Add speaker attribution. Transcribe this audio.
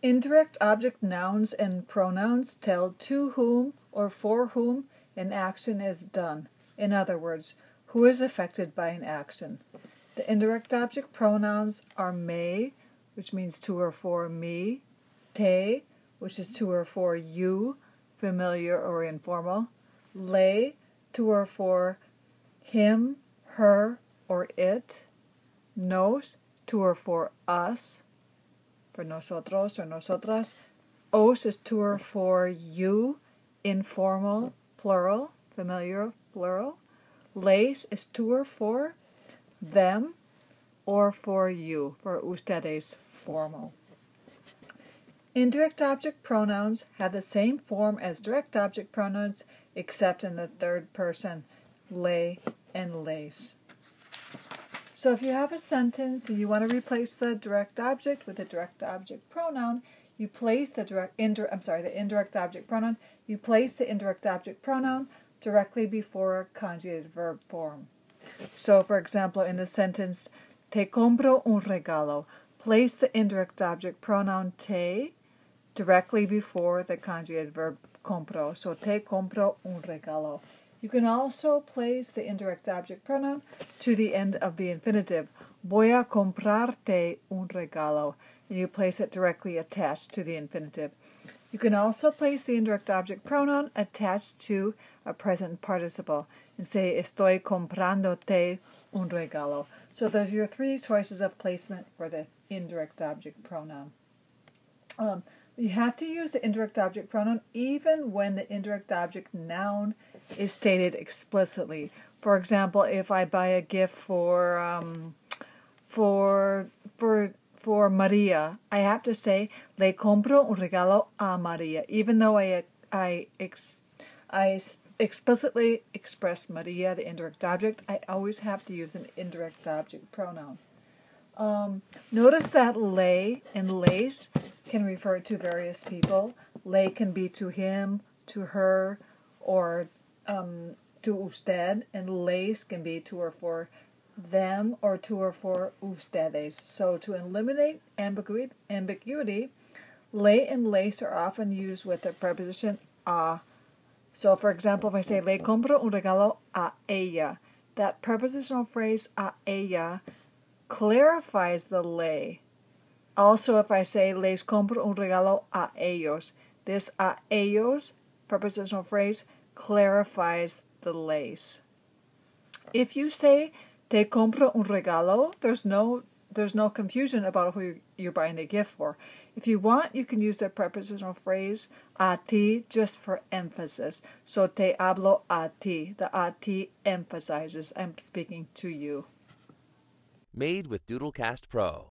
Speaker 1: Indirect object nouns and pronouns tell to whom or for whom an action is done. In other words, who is affected by an action. The indirect object pronouns are me, which means to or for me, te, which is to or for you, familiar or informal, le, to or for him, her, or it, nos, to or for us, for nosotros or nosotras, os is to or for you, informal, plural, familiar, plural, les is to or for them or for you, for ustedes, formal. Indirect object pronouns have the same form as direct object pronouns except in the third person, le and les. So if you have a sentence and you want to replace the direct object with a direct object pronoun, you place the indirect object pronoun, you place the indirect object pronoun directly before a conjugated verb form. So for example, in the sentence, te compro un regalo, place the indirect object pronoun te directly before the conjugated verb compro. So te compro un regalo. You can also place the indirect object pronoun to the end of the infinitive. Voy a comprarte un regalo. And you place it directly attached to the infinitive. You can also place the indirect object pronoun attached to a present participle and say estoy comprándote un regalo. So those are your three choices of placement for the indirect object pronoun. You have to use the indirect object pronoun even when the indirect object noun is stated explicitly. For example, if I buy a gift for Maria, I have to say le compro un regalo a Maria, even though I explicitly express Maria, the indirect object. I always have to use an indirect object pronoun. Notice that le and les can refer to various people. Le can be to him, to her, or to usted, and les can be to or for them or to or for ustedes. So to eliminate ambiguity, le and les are often used with the preposition a. So for example, if I say le compro un regalo a ella, that prepositional phrase a ella clarifies the le. Also, if I say les compro un regalo a ellos, this a ellos prepositional phrase clarifies the les. If you say te compro un regalo, there's no confusion about who you're buying the gift for. If you want, you can use the prepositional phrase a ti just for emphasis. So te hablo a ti. The a ti emphasizes I'm speaking to you.
Speaker 2: Made with Doodlecast Pro.